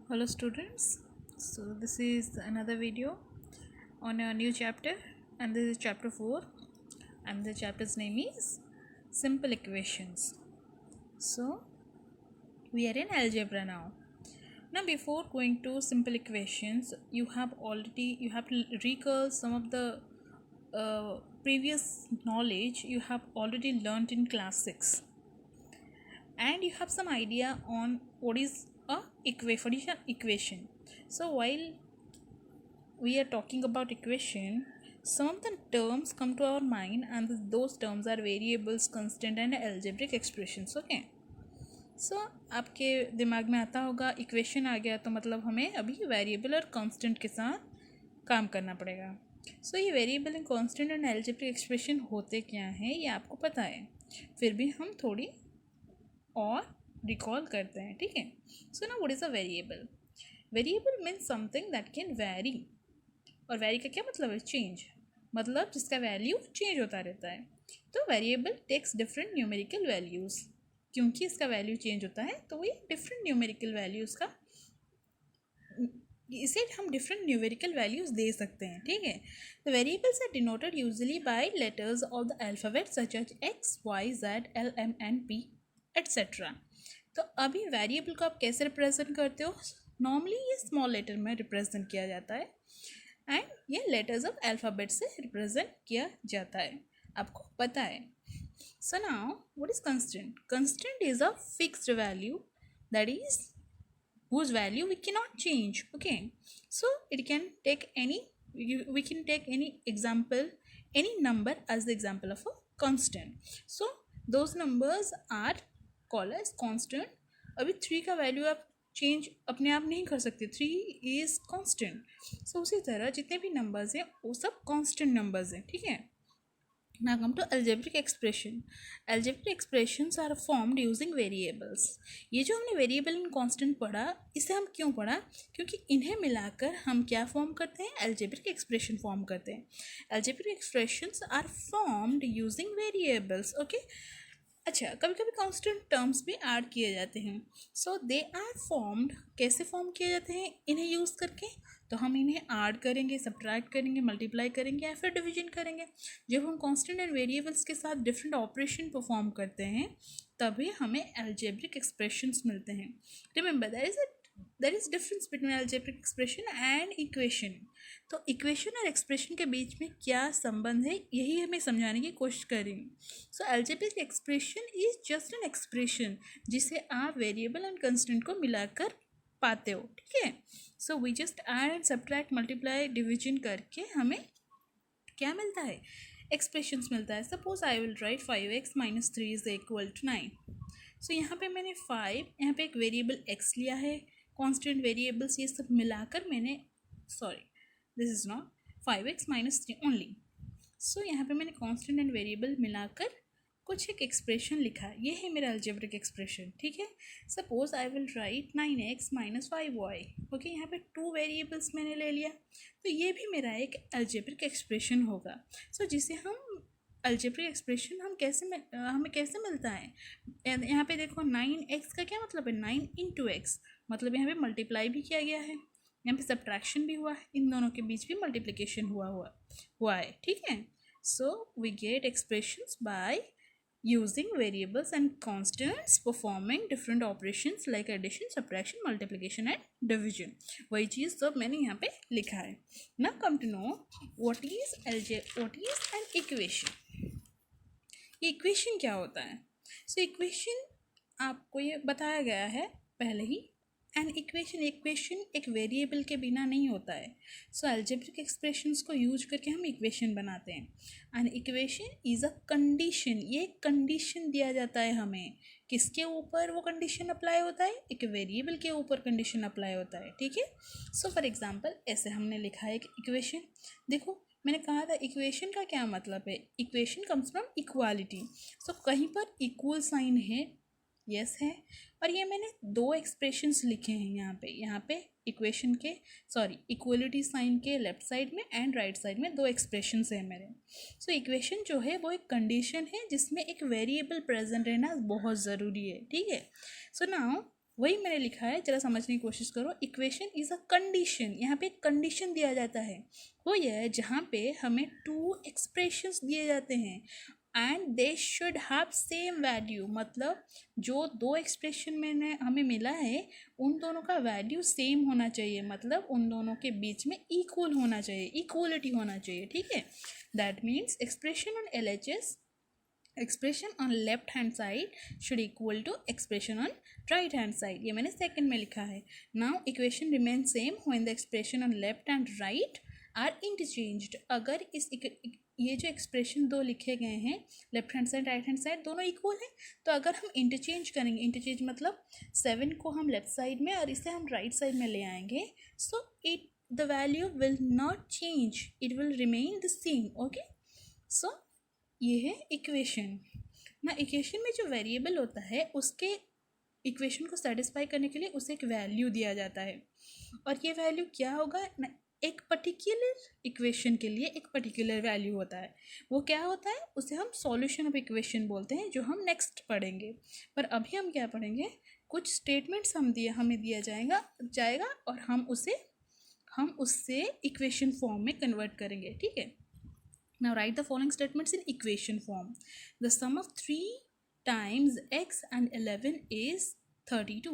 Hello students, so this is another video on a new chapter, and this is chapter 4, and the chapter's name is simple equations. So we are in algebra now. Before going to simple equations, you have to recall some of the previous knowledge you have already learned in class 6, and you have some idea on what is a equation. So while we are talking about equation, some of the terms come to our mind, and those terms are variables, constant and algebraic expressions. Okay, so आपके दिमाग में आता होगा equation आ गया तो मतलब हमें अभी वेरिएबल और कांस्टेंट के साथ काम करना पड़ेगा. सो ये variable and constant and algebraic expression होते क्या हैं ये आपको पता है, फिर भी हम थोड़ी और रिकॉल करते हैं. ठीक है. सो ना what is a variable? Variable means something that can vary. और वैरी का क्या मतलब है? चेंज. मतलब जिसका वैल्यू चेंज होता रहता है. तो variable takes different numerical values. क्योंकि इसका वैल्यू चेंज होता है तो ये डिफरेंट न्यूमेरिकल वैल्यूज़ का इसे हम डिफरेंट न्यूमेरिकल वैल्यूज़ दे सकते हैं. ठीक है. The variables are denoted usually by letters of the alphabet such as x y z l m n p etcetera. तो अभी वेरिएबल को आप कैसे रिप्रेजेंट करते हो? नॉर्मली ये स्मॉल लेटर में रिप्रेजेंट किया जाता है, एंड ये लेटर्स ऑफ अल्फ़ाबेट से रिप्रेजेंट किया जाता है. आपको पता है. So now, what is constant? Constant is a fixed value, that is whose value we cannot change. Okay, so it can take we can take any example, any number as the example of a constant. So those numbers are called as constant. अभी 3 का value आप change अपने आप नहीं कर सकते. 3 is constant. सो उसी तरह जितने भी नंबर्स हैं वो सब कांस्टेंट नंबर्स हैं. ठीक है. Now come to algebraic expression. Algebraic expressions are formed using variables. ये जो हमने वेरिएबल एंड कांस्टेंट पढ़ा, इसे हम क्यों पढ़ा? क्योंकि इन्हें मिलाकर हम क्या फॉर्म करते हैं? algebraic expression फॉर्म करते हैं. algebraic expressions are formed using variables. Okay. अच्छा, कभी कभी कांस्टेंट टर्म्स भी ऐड किए जाते हैं. सो दे आर फॉर्म्ड. कैसे फॉर्म किए जाते हैं इन्हें यूज़ करके? तो हम इन्हें ऐड करेंगे, सब्ट्रैक्ट करेंगे, मल्टीप्लाई करेंगे या फिर डिवीजन करेंगे. जब हम कांस्टेंट एंड वेरिएबल्स के साथ डिफरेंट ऑपरेशन परफॉर्म करते हैं तभी हमें अलजेब्रिक एक्सप्रेशंस मिलते हैं. Remember there is difference between algebraic expression and equation. तो इक्वेशन और एक्सप्रेशन के बीच में क्या संबंध है यही हमें समझाने की कोशिश करेंगे. सो algebraic expression is just an expression जिसे आप वेरिएबल एंड कंस्टेंट को मिलाकर पाते हो. ठीक है. So we just add and subtract, multiply, division करके हमें क्या मिलता है? एक्सप्रेशंस मिलता है. Suppose I will write 5x minus 3 is equal to 9. So यहाँ पे मैंने 5, यहाँ पे एक वेरिएबल x लिया है, कांस्टेंट वेरिएबल्स ये सब मिलाकर मैंने this is not 5x minus 3 only. सो यहाँ पे मैंने कांस्टेंट एंड वेरिएबल मिलाकर कुछ एक एक्सप्रेशन लिखा. ये है मेरा अलजेब्रिक एक्सप्रेशन. ठीक है. Suppose I will right 9x minus 5y. Okay, यहाँ पे 2 वेरिएबल्स मैंने ले लिया तो ये भी मेरा एक अलजेब्रिक एक्सप्रेशन होगा. सो जिसे हम अलजेब्रिक एक्सप्रेशन हमें कैसे मिलता है? यहाँ पे देखो 9x का क्या मतलब है? 9 इंटू एक्स, मतलब यहाँ पे मल्टीप्लाई भी किया गया है, यहाँ पे सब्ट्रैक्शन भी हुआ है, इन दोनों के बीच भी मल्टीप्लिकेशन हुआ है. ठीक है. So we get expressions by using variables and constants performing different operations like addition, subtraction, multiplication and division. वही चीज़ सब मैंने यहाँ पे लिखा है. Now come to know what is an equation. ये इक्वेशन क्या होता है? सो इक्वेशन आपको ये बताया गया है पहले ही. एंड इक्वेशन एक वेरिएबल के बिना नहीं होता है. सो अलजेब्रिक एक्सप्रेशंस को यूज करके हम इक्वेशन बनाते हैं. And equation is a condition. ये एक कंडीशन दिया जाता है हमें. किसके ऊपर वो कंडीशन अप्लाई होता है? एक वेरिएबल के ऊपर कंडीशन अप्लाई होता है. ठीक है. सो फॉर एग्जांपल ऐसे हमने लिखा है एक इक्वेशन. देखो मैंने कहा था इक्वेशन का क्या मतलब है? Equation comes from equality. सो कहीं पर इक्वल साइन है, यस है, और ये मैंने 2 एक्सप्रेशंस लिखे हैं यहाँ पे इक्वेशन के इक्वलिटी साइन के लेफ्ट साइड में एंड राइट साइड में 2 एक्सप्रेशंस हैं मेरे. सो इक्वेशन जो है वो एक कंडीशन है जिसमें एक वेरिएबल प्रेजेंट रहना बहुत ज़रूरी है. ठीक है. सो नाउ वही मैंने लिखा है, जरा समझने की कोशिश करो। इक्वेशन इज अ कंडीशन, यहाँ पे एक कंडीशन दिया जाता है। वो यह है जहाँ पे हमें टू एक्सप्रेशंस दिए जाते हैं and they should have same value, मतलब जो दो एक्सप्रेशन मैंने हमें मिला है उन दोनों का वैल्यू सेम होना चाहिए, मतलब उन दोनों के बीच में इक्वल होना चाहिए, इक्वलिटी होना चाहिए, ठीक है। That means expression on LHS, expression on left hand side should equal to expression on right hand side, ये मैंने सेकंड में लिखा है। Now equation remain same when the expression on left and right are interchanged. अगर ये जो expression दो लिखे गए हैं left hand side right hand side दोनों इक्वल हैं, तो अगर हम इंटरचेंज करेंगे, इंटरचेंज मतलब 7 को हम लेफ्ट साइड में और इसे हम राइट साइड में ले आएंगे, so it the value will not change, it will remain the same. Okay, सो ये है इक्वेशन ना। इक्वेशन में जो वेरिएबल होता है उसके इक्वेशन को सेटिस्फाई करने के लिए उसे एक वैल्यू दिया जाता है, और ये वैल्यू क्या होगा ना, एक पर्टिकुलर इक्वेशन के लिए एक पर्टिकुलर वैल्यू होता है। वो क्या होता है, उसे हम सॉल्यूशन ऑफ इक्वेशन बोलते हैं, जो हम नेक्स्ट पढ़ेंगे। पर अभी हम क्या पढ़ेंगे, कुछ स्टेटमेंट्स हमें दिया जाएगा और हम उससे इक्वेशन फॉर्म में कन्वर्ट करेंगे, ठीक है। Now write the following statements in equation form. The sum of 3 times x and 11 is 32.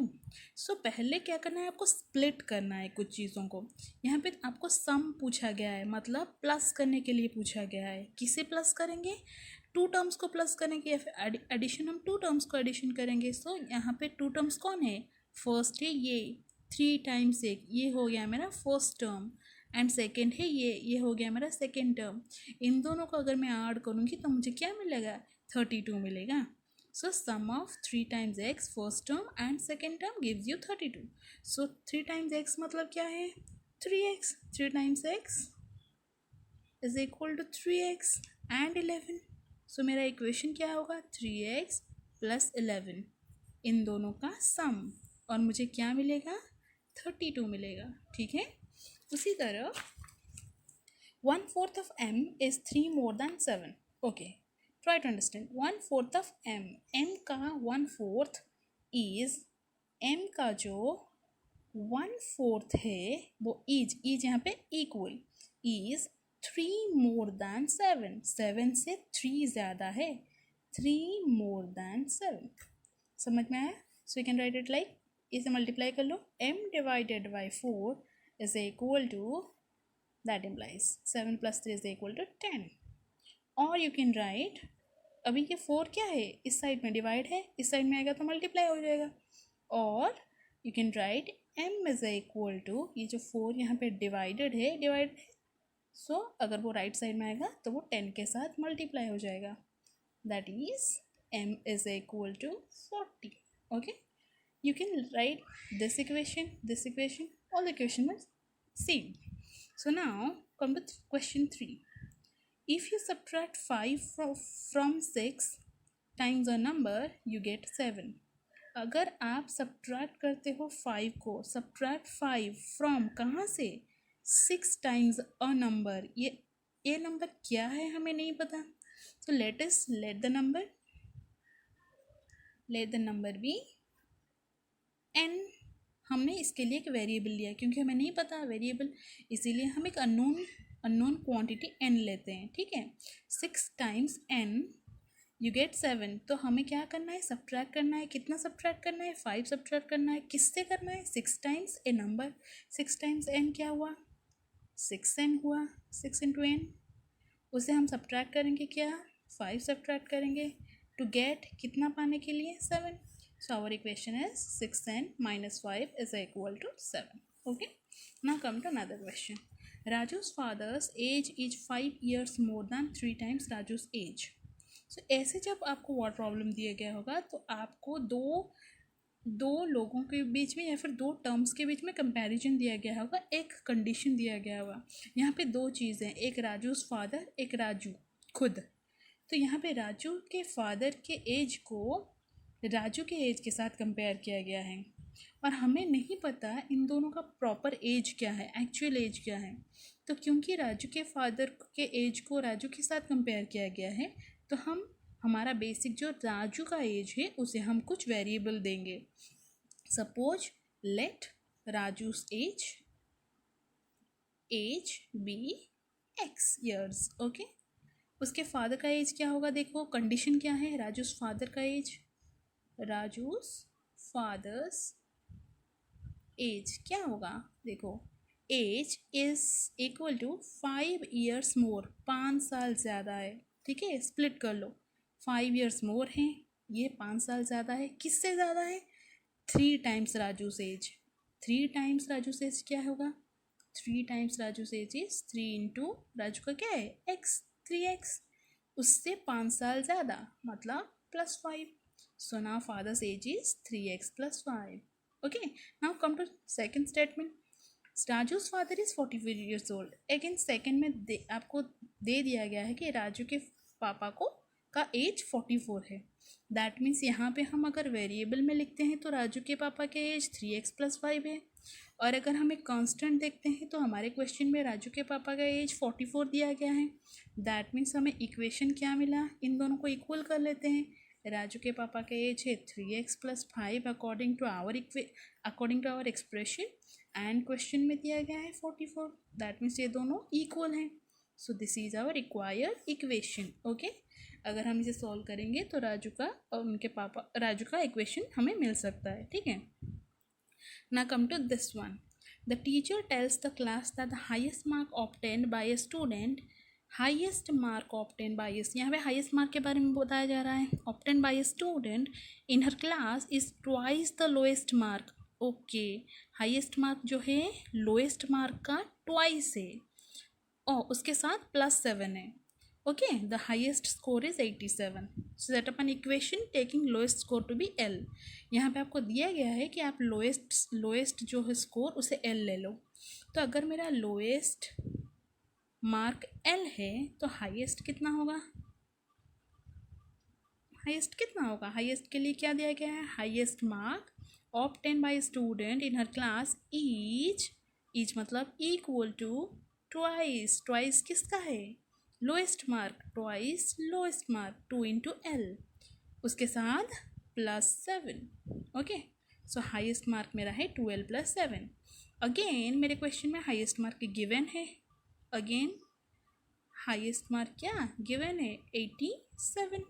So पहले क्या करना है, आपको स्प्लिट करना है कुछ चीज़ों को। यहाँ पे आपको सम पूछा गया है, मतलब प्लस करने के लिए पूछा गया है। किसे प्लस करेंगे, टू टर्म्स को प्लस करेंगे, या फिर एडिशन हम टू टर्म्स को एडिशन करेंगे। सो यहाँ पे टू टर्म्स कौन है, फर्स्ट है ये 3 टाइम्स एक, ये हो गया मेरा फर्स्ट टर्म, एंड सेकेंड है ये हो गया मेरा सेकेंड टर्म। इन दोनों को अगर मैं ऐड करूँगी तो मुझे क्या मिलेगा, 32 मिलेगा। सो सम of 3 times x first term and second term gives you 32। So 3 times x मतलब क्या है, 3x, 3 times x is equal to 3x and 11। सो मेरा इक्वेशन क्या होगा, 3x प्लस 11, इन दोनों का सम, और मुझे क्या मिलेगा, 32 मिलेगा, ठीक है। उसी तरह 1/4 of m is 3 more than 7. Okay, try to understand 1/4 of m का 1/4 is, m का जो 1/4 है वो इज यहाँ पे इक्वल इज 3 more than 7, 7 से 3 ज़्यादा है, 3 more than 7। समझ में आया? So you can write it like, इसे मल्टीप्लाई कर लो, m divided by 4 is equal to, that implies 7 plus 3 is equal to 10। और you can write, अभी ये 4 क्या है, इस साइड में डिवाइड है, इस साइड में आएगा तो मल्टीप्लाई हो जाएगा, और you can write m is equal to, ये जो 4 यहाँ पे डिवाइडेड है, सो अगर वो राइट साइड में आएगा तो वो 10 के साथ मल्टीप्लाई हो जाएगा, that is m is equal to 40। Okay, you can write this equation, all the equation is same। So now come to question 3. If you subtract 5 from 6 times a number you get 7। अगर आप subtract करते हो 5 को, subtract 5 from कहाँ से, 6 times a number, ये number क्या है हमें नहीं पता। So let the number be n। हमने इसके लिए एक वेरिएबल लिया क्योंकि हमें नहीं पता वेरिएबल, इसीलिए हम एक अननोन क्वांटिटी n लेते हैं, ठीक है। 6 times n you get 7। तो हमें क्या करना है, सब्ट्रैक्ट करना है। कितना सब्ट्रैक्ट करना है, 5 सब्ट्रैक्ट करना है। किससे करना है, 6 times ए नंबर, 6 times n क्या हुआ, 6n हुआ, 6 into n, उसे हम सब्ट्रैक्ट करेंगे क्या, 5 सब्ट्रैक्ट करेंगे टू गेट कितना पाने के लिए, 7। So our equation is 6n minus 5 is equal to 7. Okay. Now come to another question. Raju's father's age is 5 years more than 3 times Raju's age. So ऐसे जब आपको वर्ड प्रॉब्लम दिया गया होगा तो आपको दो लोगों के बीच में या फिर दो टर्म्स के बीच में कंपैरिजन दिया गया होगा, एक कंडीशन दिया गया होगा। यहाँ पे दो चीज़ें, एक राजू's फादर, एक राजू खुद। तो यहाँ पे राजू के फादर के एज को राजू के एज के साथ कंपेयर किया गया है, और हमें नहीं पता इन दोनों का प्रॉपर एज क्या है, एक्चुअल एज क्या है। तो क्योंकि राजू के फादर के एज को राजू के साथ कंपेयर किया गया है, तो हमारा बेसिक जो राजू का एज है उसे हम कुछ वेरिएबल देंगे। Suppose let Raju's age be x years. Okay. उसके फादर का एज क्या होगा? देखो कंडीशन क्या है, राजूस फादर का एज, राजूस फादर्स एज क्या होगा? देखो age is equal to 5 years more, 5 साल ज़्यादा है, ठीक है, स्प्लिट कर लो, 5 ईयर्स मोर हैं, ये 5 साल ज़्यादा है, किससे ज़्यादा है? 3 times Raju's age, 3 times Raju's age क्या होगा? 3 times Raju's age is 3 into Raju का क्या है? एक्स, 3x, उससे 5 साल ज़्यादा मतलब +5. So now father's age is 3x plus 5. Okay, now come to second statement. राजू's father is 44 years old. Again second में आपको दे दिया गया है कि राजू के पापा को का एज 44 है. दैट मीन्स यहाँ पे हम अगर वेरिएबल में लिखते हैं तो राजू के पापा के एज 3x plus 5 है, और अगर हम एक कांस्टेंट देखते हैं तो हमारे क्वेश्चन में राजू के पापा का एज 44 दिया गया है. दैट मीन्स हमें इक्वेशन क्या मिला? इन दोनों को इक्वल कर लेते हैं. राजू के पापा का एज है 3x plus 5 according to our expression, and question में दिया गया है 44. दैट मीन्स ये दोनों इक्वल हैं. So this is our required equation. Okay, अगर हम इसे सॉल्व करेंगे तो राजू का और उनके पापा राजू का इक्वेशन हमें मिल सकता है. ठीक है. Now come to this one. The teacher tells the class that the highest mark obtained by a student, highest mark obtained by a, यहाँ पे highest mark के बारे में बताया जा रहा है. obtained by a student in her class is twice the lowest mark. Okay, highest mark जो है lowest mark का twice है, और उसके साथ +7 है. Okay, the highest score is 87. Set up an equation taking lowest score to be L. यहाँ पे आपको दिया गया है कि आप लोएस्ट जो है स्कोर उसे L ले लो. तो अगर मेरा लोएस्ट मार्क L है तो हाईएस्ट कितना होगा? हाईएस्ट कितना होगा? हाईएस्ट के लिए क्या दिया गया है? Highest mark obtain bye student in her class each मतलब इक्वल टू ट्वाइस किसका है? Lowest mark twice lowest mark 2 into L, उसके साथ +7. ओके, सो हाईएस्ट मार्क मेरा है 2L plus 7. अगेन मेरे क्वेश्चन में हाईएस्ट मार्क गिवन है. अगेन हाईएस्ट मार्क क्या गिवन है? 87.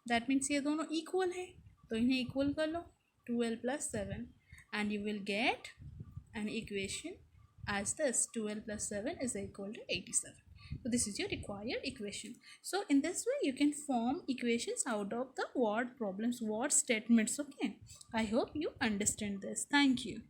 दैट मीन्स ये दोनों इक्वल है, तो इन्हें इक्वल कर लो, 2L plus 7, and you will get an equation as this: 2L plus 7 is equal to 87. So this is your required equation. So in this way you can form equations out of the word problems, word statements. Okay, I hope you understand this. Thank you.